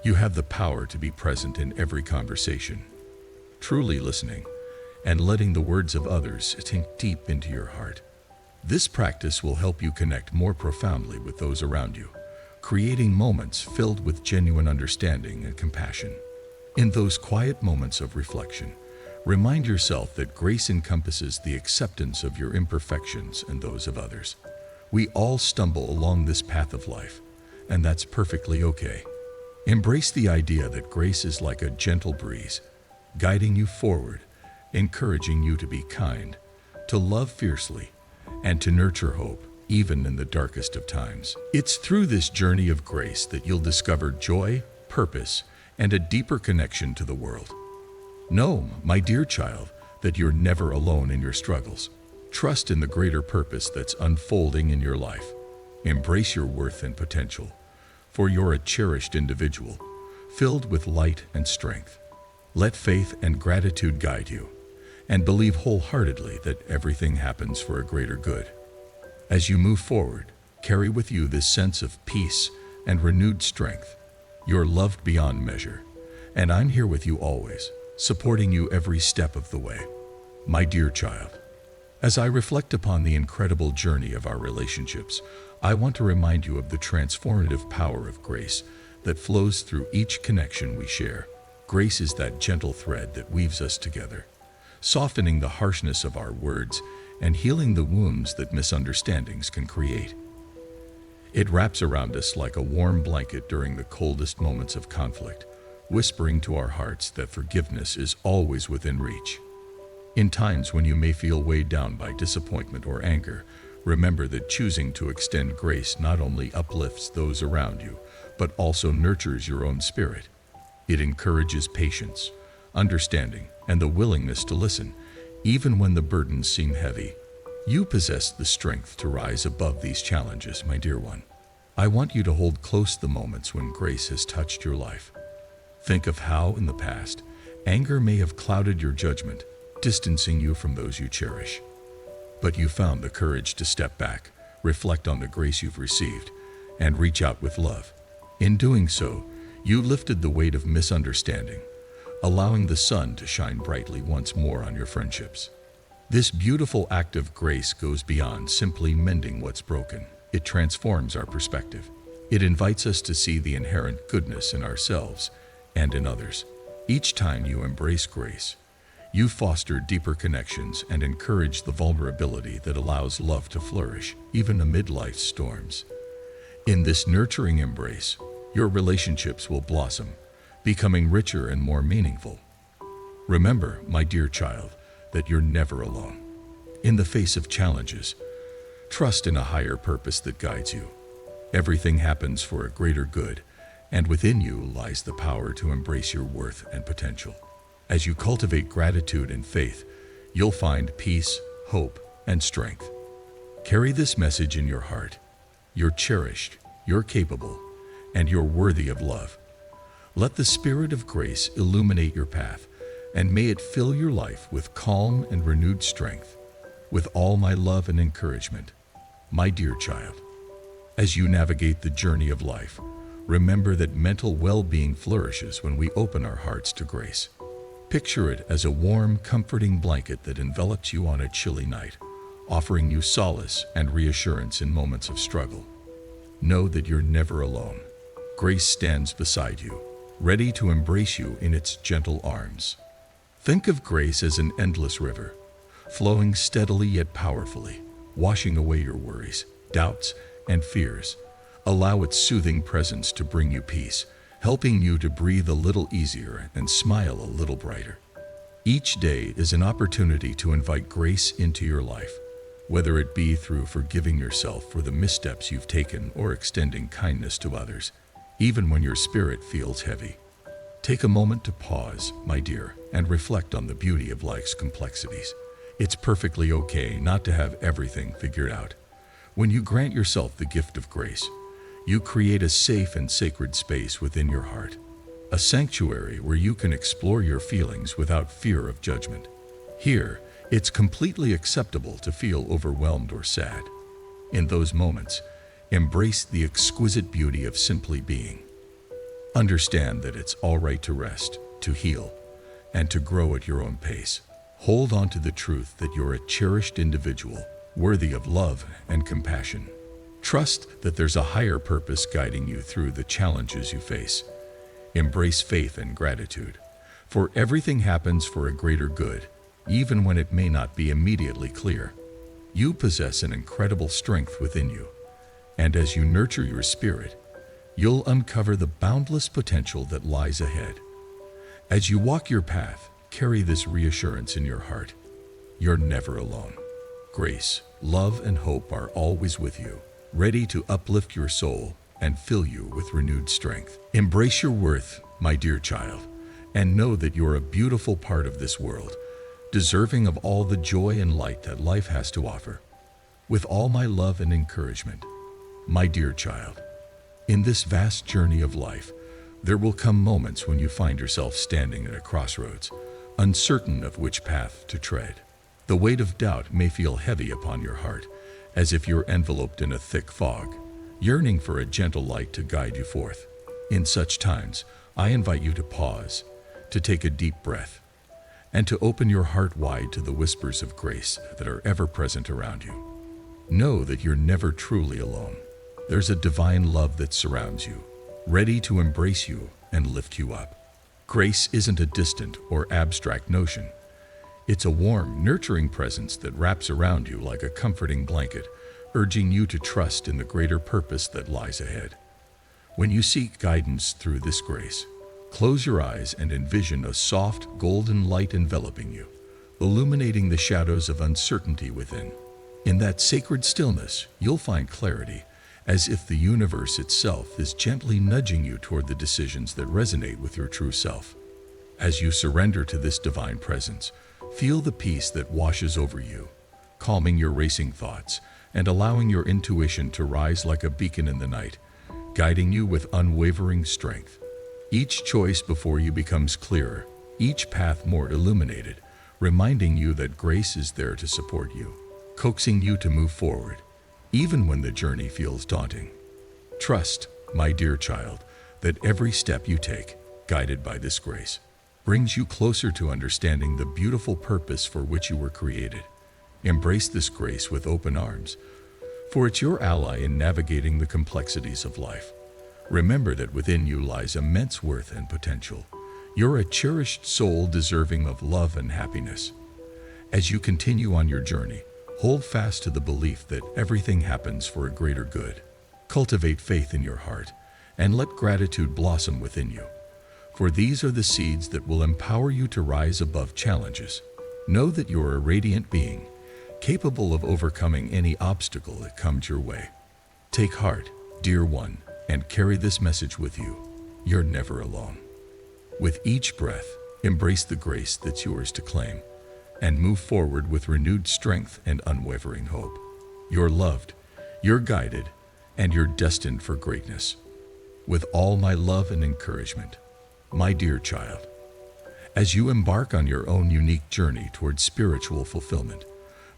You have the power to be present in every conversation, truly listening, and letting the words of others sink deep into your heart. This practice will help you connect more profoundly with those around you, creating moments filled with genuine understanding and compassion. In those quiet moments of reflection, remind yourself that grace encompasses the acceptance of your imperfections and those of others. We all stumble along this path of life, and that's perfectly okay. Embrace the idea that grace is like a gentle breeze, guiding you forward, encouraging you to be kind, to love fiercely, and to nurture hope, even in the darkest of times. It's through this journey of grace that you'll discover joy, purpose, and a deeper connection to the world. Know, my dear child, that you're never alone in your struggles. Trust in the greater purpose that's unfolding in your life. Embrace your worth and potential, for you're a cherished individual, filled with light and strength. Let faith and gratitude guide you, and believe wholeheartedly that everything happens for a greater good. As you move forward, carry with you this sense of peace and renewed strength. You're loved beyond measure, and I'm here with you always, supporting you every step of the way. My dear child, as I reflect upon the incredible journey of our relationships, I want to remind you of the transformative power of grace that flows through each connection we share. Grace is that gentle thread that weaves us together, softening the harshness of our words and healing the wounds that misunderstandings can create. It wraps around us like a warm blanket during the coldest moments of conflict, whispering to our hearts that forgiveness is always within reach. In times when you may feel weighed down by disappointment or anger, remember that choosing to extend grace not only uplifts those around you, but also nurtures your own spirit. It encourages patience, understanding, and the willingness to listen, even when the burdens seem heavy. You possess the strength to rise above these challenges, my dear one. I want you to hold close the moments when grace has touched your life. Think of how, in the past, anger may have clouded your judgment, distancing you from those you cherish. But you found the courage to step back, reflect on the grace you've received, and reach out with love. In doing so, you lifted the weight of misunderstanding, allowing the sun to shine brightly once more on your friendships. This beautiful act of grace goes beyond simply mending what's broken. It transforms our perspective. It invites us to see the inherent goodness in ourselves and in others. Each time you embrace grace, You foster deeper connections and encourage the vulnerability that allows love to flourish, even amid life's storms. In this nurturing embrace, your relationships will blossom, becoming richer and more meaningful. Remember, my dear child, that you're never alone. In the face of challenges, trust in a higher purpose that guides you. Everything happens for a greater good, and within you lies the power to embrace your worth and potential. As you cultivate gratitude and faith, you'll find peace, hope, and strength. Carry this message in your heart. You're cherished, you're capable, and you're worthy of love. Let the Spirit of grace illuminate your path, and may it fill your life with calm and renewed strength. With all my love and encouragement, my dear child. As you navigate the journey of life, remember that mental well-being flourishes when we open our hearts to grace. Picture it as a warm, comforting blanket that envelops you on a chilly night, offering you solace and reassurance in moments of struggle. Know that you're never alone. Grace stands beside you, ready to embrace you in its gentle arms. Think of grace as an endless river, flowing steadily yet powerfully, washing away your worries, doubts, and fears. Allow its soothing presence to bring you peace, helping you to breathe a little easier and smile a little brighter. Each day is an opportunity to invite grace into your life, whether it be through forgiving yourself for the missteps you've taken or extending kindness to others, even when your spirit feels heavy. Take a moment to pause, my dear, and reflect on the beauty of life's complexities. It's perfectly okay not to have everything figured out. When you grant yourself the gift of grace, you create a safe and sacred space within your heart, a sanctuary where you can explore your feelings without fear of judgment. Here, it's completely acceptable to feel overwhelmed or sad. In those moments, embrace the exquisite beauty of simply being. Understand that it's all right to rest, to heal, and to grow at your own pace. Hold on to the truth that you're a cherished individual, worthy of love and compassion. Trust that there's a higher purpose guiding you through the challenges you face. Embrace faith and gratitude, for everything happens for a greater good, even when it may not be immediately clear. You possess an incredible strength within you, and as you nurture your spirit, you'll uncover the boundless potential that lies ahead. As you walk your path, carry this reassurance in your heart. You're never alone. Grace, love, and hope are always with you, ready to uplift your soul and fill you with renewed strength. Embrace your worth, my dear child, and know that you're a beautiful part of this world, deserving of all the joy and light that life has to offer. With all my love and encouragement, my dear child, in this vast journey of life, there will come moments when you find yourself standing at a crossroads, uncertain of which path to tread. The weight of doubt may feel heavy upon your heart, as if you're enveloped in a thick fog, yearning for a gentle light to guide you forth. In such times, I invite you to pause, to take a deep breath, and to open your heart wide to the whispers of grace that are ever present around you. Know that you're never truly alone. There's a divine love that surrounds you, ready to embrace you and lift you up. Grace isn't a distant or abstract notion. It's a warm, nurturing presence that wraps around you like a comforting blanket, urging you to trust in the greater purpose that lies ahead. When you seek guidance through this grace, close your eyes and envision a soft, golden light enveloping you, illuminating the shadows of uncertainty within. In that sacred stillness, you'll find clarity, as if the universe itself is gently nudging you toward the decisions that resonate with your true self. As you surrender to this divine presence, feel the peace that washes over you, calming your racing thoughts and allowing your intuition to rise like a beacon in the night, guiding you with unwavering strength. Each choice before you becomes clearer, each path more illuminated, reminding you that grace is there to support you, coaxing you to move forward, even when the journey feels daunting. Trust, my dear child, that every step you take, guided by this grace, brings you closer to understanding the beautiful purpose for which you were created. Embrace this grace with open arms, for it's your ally in navigating the complexities of life. Remember that within you lies immense worth and potential, You're a cherished soul deserving of love and happiness. As you continue on your journey, hold fast to the belief that everything happens for a greater good. Cultivate faith in your heart and let gratitude blossom within you, for these are the seeds that will empower you to rise above challenges. Know that you're a radiant being, capable of overcoming any obstacle that comes your way. Take heart, dear one, and carry this message with you. You're never alone. With each breath, embrace the grace that's yours to claim, and move forward with renewed strength and unwavering hope. You're loved, you're guided, and you're destined for greatness. With all my love and encouragement, my dear child, as you embark on your own unique journey towards spiritual fulfillment,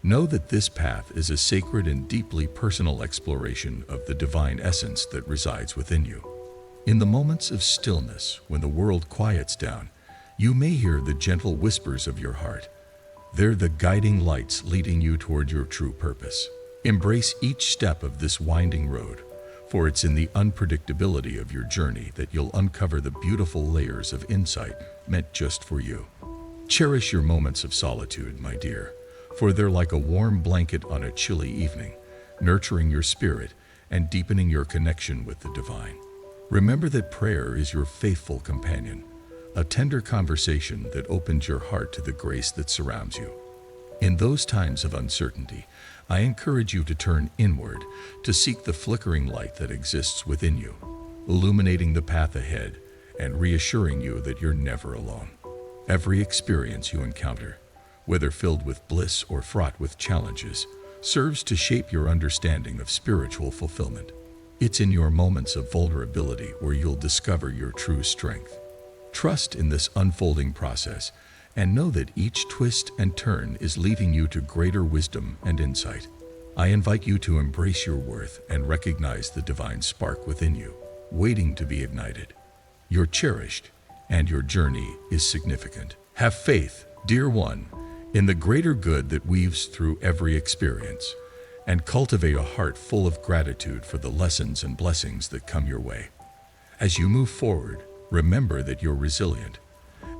know that this path is a sacred and deeply personal exploration of the divine essence that resides within you. In the moments of stillness, when the world quiets down, you may hear the gentle whispers of your heart. They're the guiding lights leading you toward your true purpose. Embrace each step of this winding road, for it's in the unpredictability of your journey that you'll uncover the beautiful layers of insight meant just for you. Cherish your moments of solitude, my dear, for they're like a warm blanket on a chilly evening, nurturing your spirit and deepening your connection with the divine. Remember that prayer is your faithful companion, a tender conversation that opens your heart to the grace that surrounds you. In those times of uncertainty, I encourage you to turn inward to seek the flickering light that exists within you, illuminating the path ahead and reassuring you that you're never alone. Every experience you encounter, whether filled with bliss or fraught with challenges, serves to shape your understanding of spiritual fulfillment. It's in your moments of vulnerability where you'll discover your true strength. Trust in this unfolding process and know that each twist and turn is leading you to greater wisdom and insight. I invite you to embrace your worth and recognize the divine spark within you, waiting to be ignited. You're cherished, and your journey is significant. Have faith, dear one, in the greater good that weaves through every experience, and cultivate a heart full of gratitude for the lessons and blessings that come your way. As you move forward, remember that you're resilient,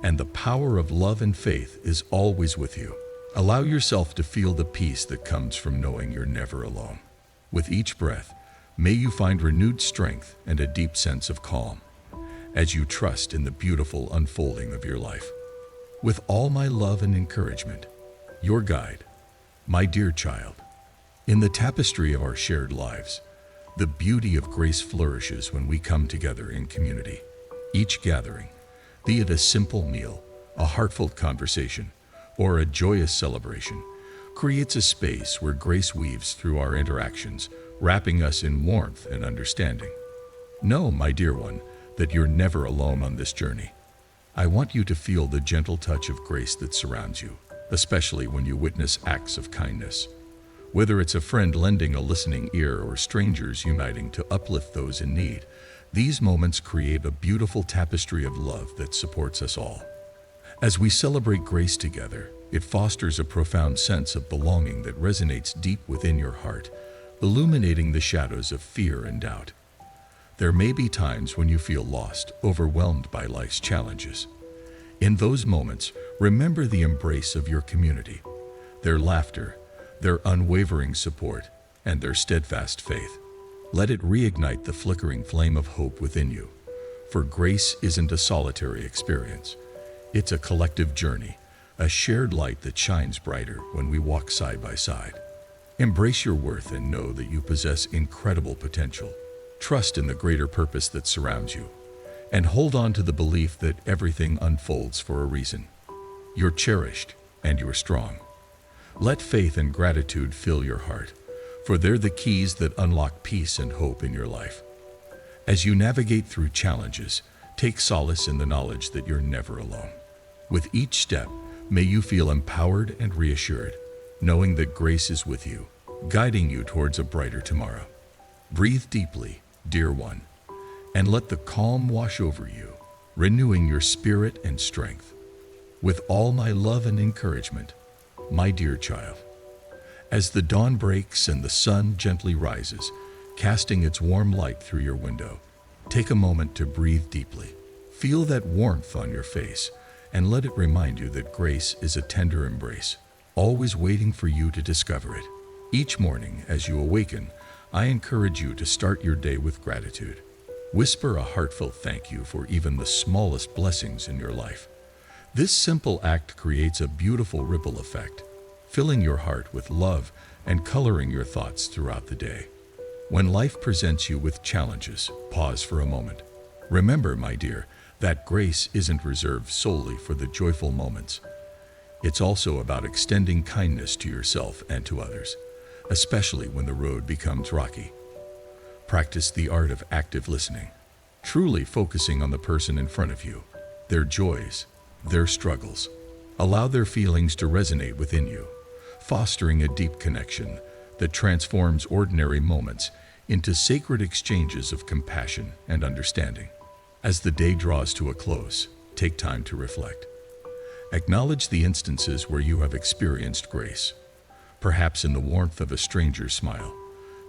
and the power of love and faith is always with you. Allow yourself to feel the peace that comes from knowing you're never alone. With each breath, may you find renewed strength and a deep sense of calm as you trust in the beautiful unfolding of your life. With all my love and encouragement, your guide, my dear child. In the tapestry of our shared lives, the beauty of grace flourishes when we come together in community. Each gathering, be it a simple meal, a heartfelt conversation, or a joyous celebration, creates a space where grace weaves through our interactions, wrapping us in warmth and understanding. Know, my dear one, that you're never alone on this journey. I want you to feel the gentle touch of grace that surrounds you, especially when you witness acts of kindness. Whether it's a friend lending a listening ear or strangers uniting to uplift those in need, these moments create a beautiful tapestry of love that supports us all. As we celebrate grace together, it fosters a profound sense of belonging that resonates deep within your heart, illuminating the shadows of fear and doubt. There may be times when you feel lost, overwhelmed by life's challenges. In those moments, remember the embrace of your community, their laughter, their unwavering support, and their steadfast faith. Let it reignite the flickering flame of hope within you, for grace isn't a solitary experience. It's a collective journey, a shared light that shines brighter when we walk side by side. Embrace your worth and know that you possess incredible potential. Trust in the greater purpose that surrounds you, and hold on to the belief that everything unfolds for a reason. You're cherished and you're strong. Let faith and gratitude fill your heart, for they're the keys that unlock peace and hope in your life. As you navigate through challenges, take solace in the knowledge that you're never alone. With each step, may you feel empowered and reassured, knowing that grace is with you, guiding you towards a brighter tomorrow. Breathe deeply, dear one, and let the calm wash over you, renewing your spirit and strength. With all my love and encouragement, my dear child. As the dawn breaks and the sun gently rises, casting its warm light through your window, take a moment to breathe deeply. Feel that warmth on your face and let it remind you that grace is a tender embrace, always waiting for you to discover it. Each morning as you awaken, I encourage you to start your day with gratitude. Whisper a heartfelt thank you for even the smallest blessings in your life. This simple act creates a beautiful ripple effect, filling your heart with love and coloring your thoughts throughout the day. When life presents you with challenges, pause for a moment. Remember, my dear, that grace isn't reserved solely for the joyful moments. It's also about extending kindness to yourself and to others, especially when the road becomes rocky. Practice the art of active listening, truly focusing on the person in front of you, their joys, their struggles. Allow their feelings to resonate within you, fostering a deep connection that transforms ordinary moments into sacred exchanges of compassion and understanding. As the day draws to a close, take time to reflect. Acknowledge the instances where you have experienced grace, perhaps in the warmth of a stranger's smile,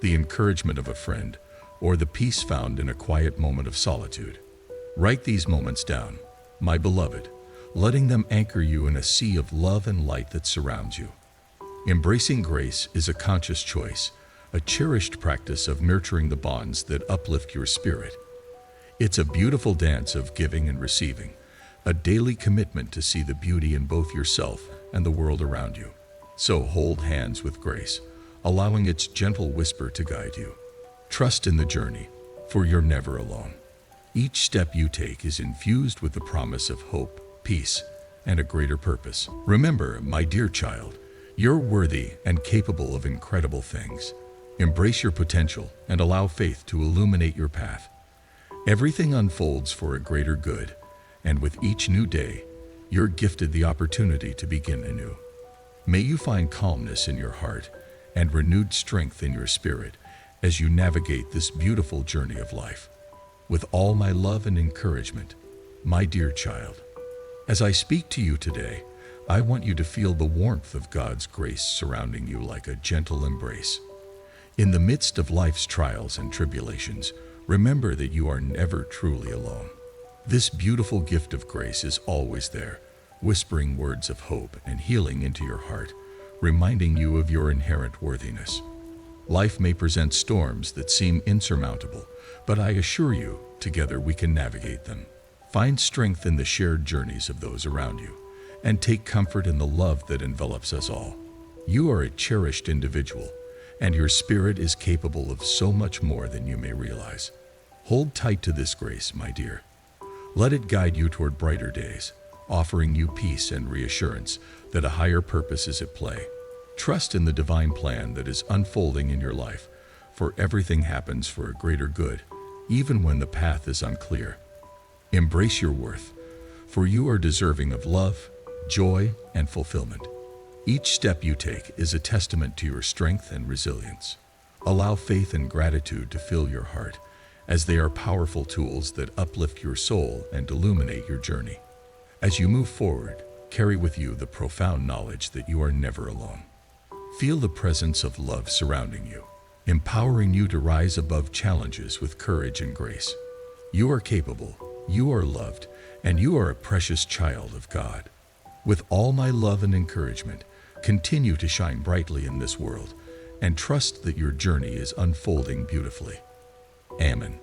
the encouragement of a friend, or the peace found in a quiet moment of solitude. Write these moments down, my beloved, letting them anchor you in a sea of love and light that surrounds you. Embracing grace is a conscious choice, a cherished practice of nurturing the bonds that uplift your spirit. It's a beautiful dance of giving and receiving, a daily commitment to see the beauty in both yourself and the world around you. So hold hands with grace, allowing its gentle whisper to guide you. Trust in the journey, for you're never alone. Each step you take is infused with the promise of hope, peace, and a greater purpose. Remember, my dear child, you're worthy and capable of incredible things. Embrace your potential and allow faith to illuminate your path. Everything unfolds for a greater good, and with each new day, you're gifted the opportunity to begin anew. May you find calmness in your heart and renewed strength in your spirit as you navigate this beautiful journey of life. With all my love and encouragement, my dear child, as I speak to you today, I want you to feel the warmth of God's grace surrounding you like a gentle embrace. In the midst of life's trials and tribulations, remember that you are never truly alone. This beautiful gift of grace is always there, whispering words of hope and healing into your heart, reminding you of your inherent worthiness. Life may present storms that seem insurmountable, but I assure you, together we can navigate them. Find strength in the shared journeys of those around you, and take comfort in the love that envelops us all. You are a cherished individual, and your spirit is capable of so much more than you may realize. Hold tight to this grace, my dear. Let it guide you toward brighter days, offering you peace and reassurance that a higher purpose is at play. Trust in the divine plan that is unfolding in your life, for everything happens for a greater good, even when the path is unclear. Embrace your worth, for you are deserving of love, joy, and fulfillment. Each step you take is a testament to your strength and resilience. Allow faith and gratitude to fill your heart, as they are powerful tools that uplift your soul and illuminate your journey. As you move forward, carry with you the profound knowledge that you are never alone. Feel the presence of love surrounding you, empowering you to rise above challenges with courage and grace. You are capable, you are loved, and you are a precious child of God. With all my love and encouragement, continue to shine brightly in this world and trust that your journey is unfolding beautifully. Amen.